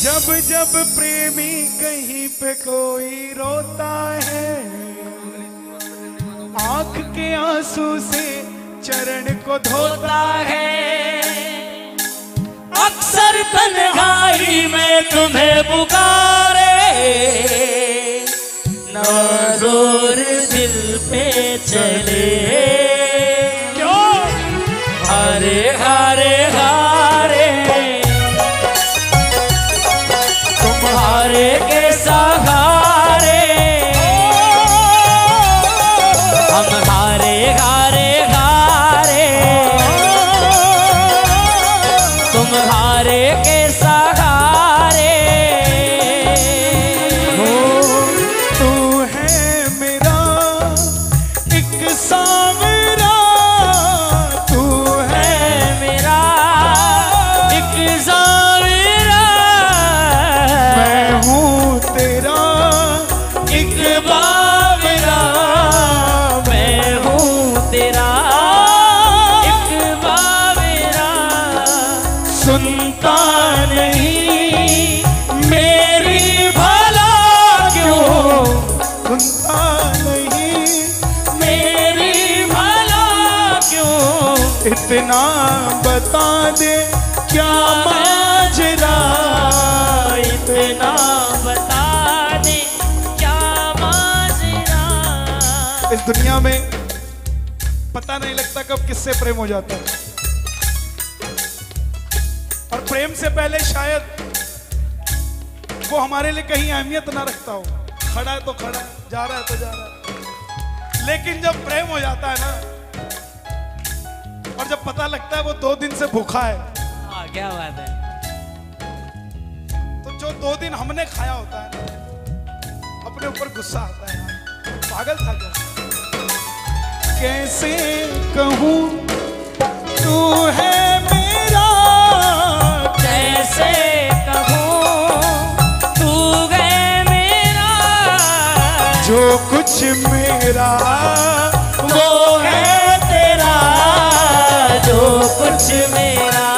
जब जब प्रेमी कहीं पे कोई रोता है, आंख के आंसू से चरण को धोता है। अक्सर तन्हाई में तुम्हें पुकारे, ना जोर दिल पे चले। क्यों? हारे हारे हारे तुम्हारे के सहारे, हम हारे हारे हारे तुम्हारे के सहारे। हो तू है मेरा एक सांवरा, तू है मेरा एक ज़ाविरा, मैं हूँ तेरा एक बावरा। मैं हूँ तेरा एक बाविरा। सुनता नहीं मेरी भला क्यों, सुनता नहीं मेरी भला क्यों, इतना बता दे क्या माजरा, इतना बता दे क्या माजरा। इस दुनिया में पता नहीं लगता कब किससे प्रेम हो जाता है, और प्रेम से पहले शायद वो हमारे लिए कहीं अहमियत ना रखता हो। खड़ा है तो खड़ा है, जा रहा है तो जा रहा है, लेकिन जब प्रेम हो जाता है ना, और जब पता लगता है वो 2 दिन से भूखा है, हाँ क्या बात है। तो जो 2 दिन हमने खाया होता है ना, अपने ऊपर गुस्सा आता है, पागल था क्या। कैसे कहूँ तू है मेरा, कैसे कहूँ तू है मेरा, जो कुछ मेरा वो है तेरा, जो कुछ मेरा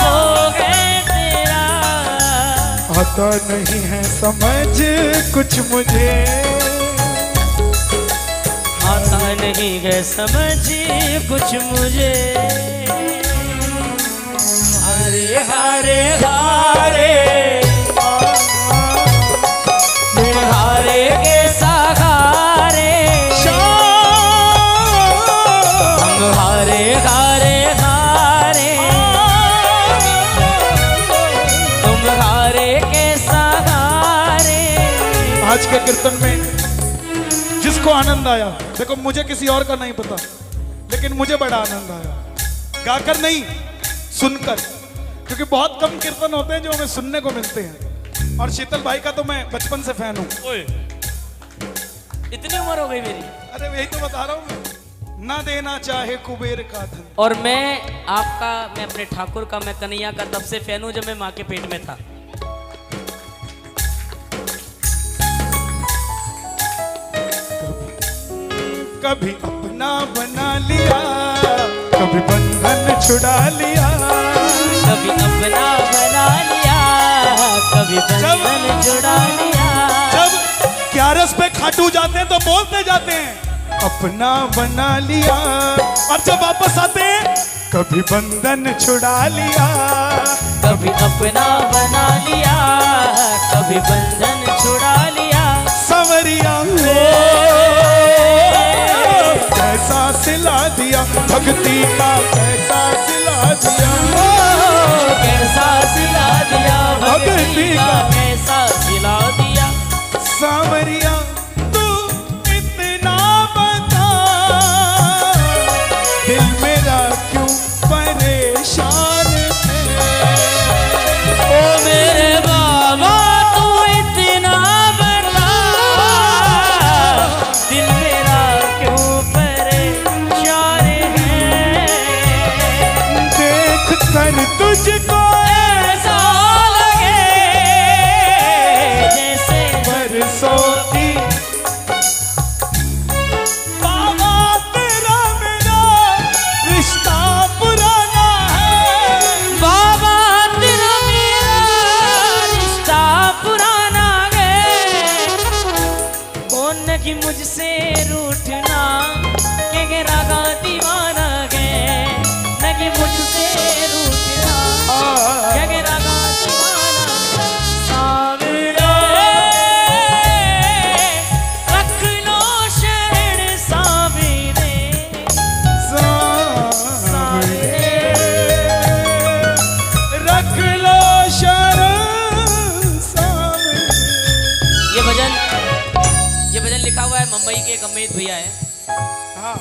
वो है तेरा। आता नहीं है समझ कुछ मुझे, आता नहीं है समझ कुछ मुझे। हारे हारे हारे तुम्हारे के सहारे, हम हारे हारे हारे तुम्हारे के सहारे। आज के कीर्तन में जिसको आनंद आया, देखो मुझे किसी और का नहीं पता, लेकिन मुझे बड़ा आनंद आया, गाकर नहीं सुनकर, क्योंकि बहुत कम कीर्तन होते हैं जो हमें सुनने को मिलते हैं। और शीतल भाई का तो मैं बचपन से फैन हूँ। इतनी उम्र हो गई मेरी। अरे यही तो बता रहा हूँ मैं, ना देना चाहे कुबेर का धन। और मैं आपका, मैं अपने ठाकुर का, मैं कन्हैया का तब से फैन हूँ जब मैं माँ के पेट में था। कभी अपना बना लिया, कभी बंधन छुड़ा लिया, कभी अपना बना लिया, कभी बंधन जुड़ा लिया। जब ग्यारस पे खाटू जाते हैं तो बोलते जाते हैं अपना बना लिया, और जब वापस आते हैं कभी बंधन छुड़ा लिया, कभी अपना बना लिया, कभी बंधन छुड़ा लिया। संवरिया कैसा सिला दिया, भक्ति का कैसा सिला दिया, कैसा सिला दिया भक्ति का, कैसा सिला दिया। सांवरिया तू इतना बता, दिल मेरा क्यों परेशान है। ओ मेरे बाबा तू इतना बता, दिल मेरा क्यों परेशान है। देख कर तुझको ऐसा लगे बैठा हुआ है मुंबई के एक अमित भैया है। हाँ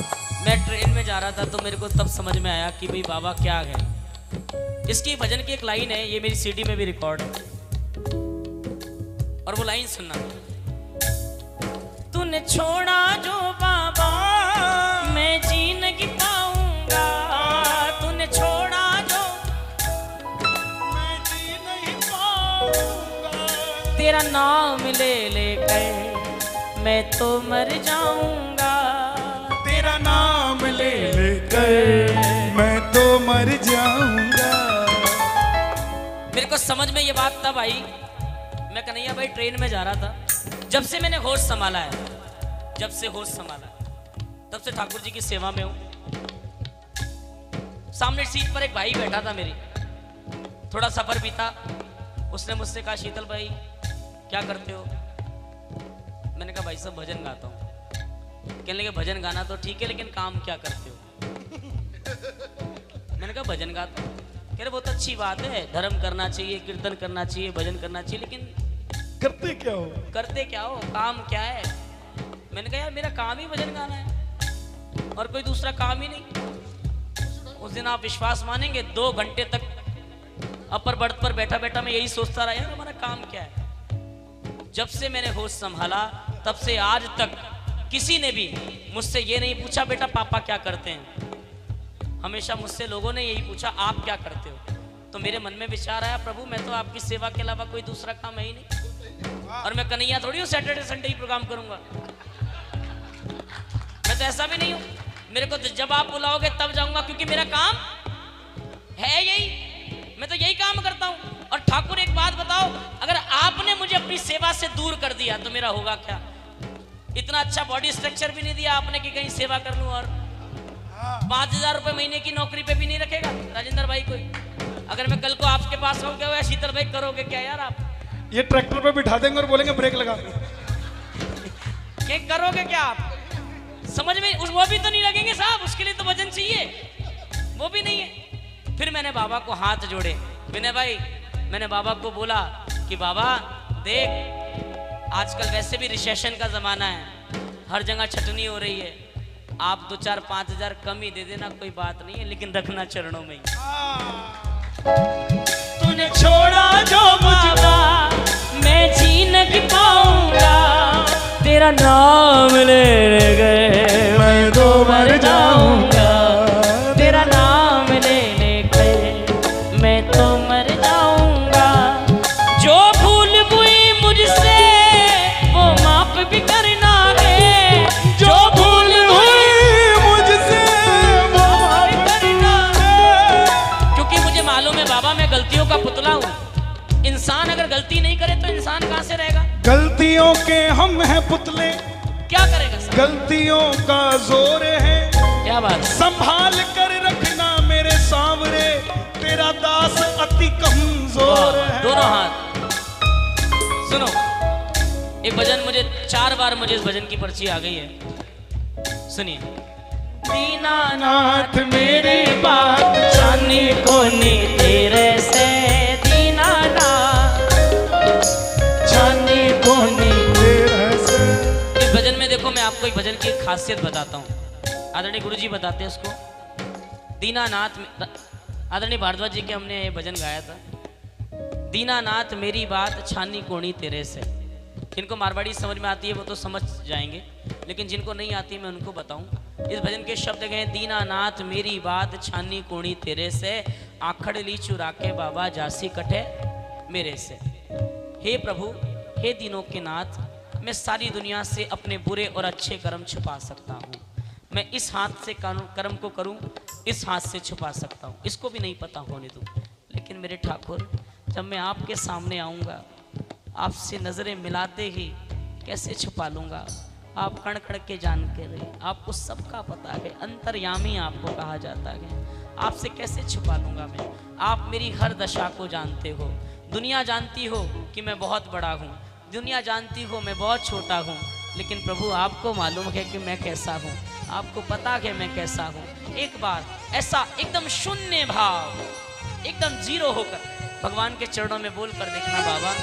मैं ट्रेन में जा रहा था तो मेरे को तब समझ में आया कि भाई बाबा क्या है। इसकी भजन की एक लाइन है, ये मेरी सीडी में भी रिकॉर्ड है, और वो लाइन सुनना। तूने छोड़ा जो बाबा मैं जी नहीं पाऊंगा, तूने छोड़ा जो मैं जी नहीं पाऊंगा, तेरा नाम ले लेकर मैं तो मर जाऊंगा, तेरा नाम ले लेकर मैं तो मर जाऊंगा। मेरे को समझ में ये बात तब आई, मैं कन्हैया भाई ट्रेन में जा रहा था, जब से मैंने होश संभाला है, जब से होश संभाला तब से ठाकुर जी की सेवा में हूं। सामने सीट पर एक भाई बैठा था मेरी, थोड़ा सफर बीता, उसने मुझसे कहा शीतल भाई क्या करते हो? मैंने कहा भाई साहब भजन गाता हूँ। कहने लगे भजन गाना तो ठीक है लेकिन काम क्या करते हो? मैंने कहा भजन गाता हूँ। कह रहे बहुत अच्छी बात है, धर्म करना चाहिए, कीर्तन करना चाहिए, भजन करना चाहिए, लेकिन करते क्या हो? करते क्या हो, काम क्या है? मैंने कहा यार मेरा काम ही भजन गाना है और कोई दूसरा काम ही नहीं। उस दिन आप विश्वास मानेंगे 2 घंटे तक अपर बर्थ पर बैठा बैठा मैं यही सोचता रहा यार हमारा काम क्या है। जब से मैंने होश संभाला तब से आज तक किसी ने भी मुझसे ये नहीं पूछा बेटा पापा क्या करते हैं, हमेशा मुझसे लोगों ने यही पूछा आप क्या करते हो। तो मेरे मन में विचार आया प्रभु मैं तो आपकी सेवा के अलावा कोई दूसरा काम है ही नहीं, और मैं कन्हैया थोड़ी हूँ सैटरडे संडे ही प्रोग्राम करूंगा, मैं तो ऐसा भी नहीं हूँ। मेरे को जब आप बुलाओगे तब जाऊंगा क्योंकि मेरा काम है यही, मैं तो यही काम करता हूँ। और ठाकुर एक बात बताओ, अगर आपने मुझे अपनी सेवा से दूर कर दिया तो मेरा होगा क्या? इतना अच्छा बॉडी स्ट्रक्चर भी नहीं दिया आपने कि कहीं सेवा कर लूं, और 5,000 रुपए महीने की नौकरी पे भी नहीं रखेगा राजेंद्र भाई कोई। अगर मैं कल को आपके पास रहूं क्या शीतल भाई करोगे क्या यार आप? ये ट्रैक्टर पे बिठा देंगे और बोलेंगे ब्रेक लगा। क्या करोगे क्या आप? समझ में वो भी तो नहीं लगेंगे साहब, उसके लिए तो वजन चाहिए, वो भी नहीं है। फिर मैंने बाबा को हाथ जोड़े, विनय भाई मैंने बाबा को बोला कि बाबा देख आजकल वैसे भी रिसेशन का जमाना है, हर जगह छटनी हो रही है, आप 2-4-5 कम ही दे देना कोई बात नहीं है, लेकिन रखना चरणों में ही। तूने छोड़ा जो बाबा मैं जी नहीं पाऊंगा, तेरा नाम ले गए मैं तो मर जाऊंगा, तेरा नाम ले लेकर मैं तो मर जाऊंगा। जो भूल हुई मुझसे वो माफ भी करना है, जो भूल हुई मुझसे वो माफ करना है, क्योंकि मुझे मालूम है बाबा मैं गलतियों का पुतला हूँ। इंसान अगर गलती नहीं करे तो इंसान कहाँ से रहेगा? गलतियों के हम हैं पुतले, क्या करेगा सर? गलतियों का जोर है, क्या बात? संभाल कर रखना मेरे सामने, तेरा दास अति कमजोर है। दोनों हाथ सुनो, एक भजन मुझे 4 बार मुझे इस भजन की पर्ची आ गई है, सुनिए। दीनानाथ मेरी बात जानी कोनी तेरे से, दीनानाथ जानी कोनी तेरे से। इस भजन में देखो मैं आपको एक भजन की एक खासियत बताता हूँ, आदरणीय गुरुजी बताते हैं उसको। दीनानाथ आदरणीय भारद्वाज जी के हमने ये भजन गाया था, दीनानाथ मेरी बात छानी कोनी तेरे से। जिनको मारवाड़ी समझ में आती है वो तो समझ जाएंगे, लेकिन जिनको नहीं आती मैं उनको बताऊं। इस भजन के शब्द गए दीनानाथ मेरी बात छानी कोनी तेरे से, आखड़ ली चुरा के बाबा जासी कटे मेरे से। हे प्रभु हे दीनों के नाथ, मैं सारी दुनिया से अपने बुरे और अच्छे कर्म छुपा सकता हूँ, मैं इस हाथ से कर्म को करूँ, इस हाथ से छुपा सकता हूँ, इसको भी नहीं पता होने दूँ। लेकिन मेरे ठाकुर जब मैं आपके सामने आऊँगा, आपसे नजरें मिलाते ही कैसे छुपा लूंगा? आप कण कण के जान के रहे, आपको सबका पता है, अंतर्यामी आपको कहा जाता है, आपसे कैसे छुपा लूंगा मैं? आप मेरी हर दशा को जानते हो, दुनिया जानती हो कि मैं बहुत बड़ा हूँ, दुनिया जानती हो मैं बहुत छोटा हूँ, लेकिन प्रभु आपको मालूम है कि मैं कैसा हूँ, आपको पता है मैं कैसा हूँ। एक बार ऐसा एकदम शून्य भाव, एकदम जीरो होकर भगवान के चरणों में बोल कर देखना बाबा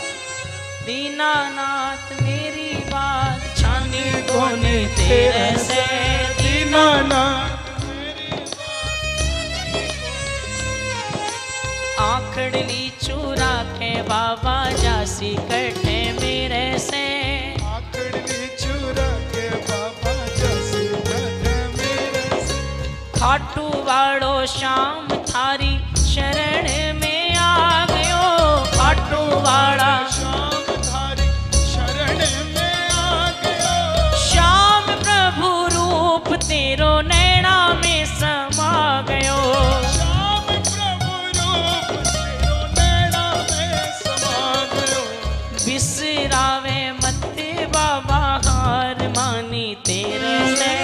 दीनानाथ मेरी बात छानी कोनी तेरे से दीनानाथ आखड़ली चूरा के बाबा जासी कटे मेरे से आखड़ली चूरा के बाबा जासी कटे मेरे से खाटू वाड़ो शाम थारी शरण में आ गयो खाटू वाड़ा शाम थारी शरण में आ गयो श्याम प्रभु रूप तेरो नैना में समा गयो श्याम प्रभु रूप तेरो नैना में समा गयो बिसरावे मत बाबा हार मानी तेरे से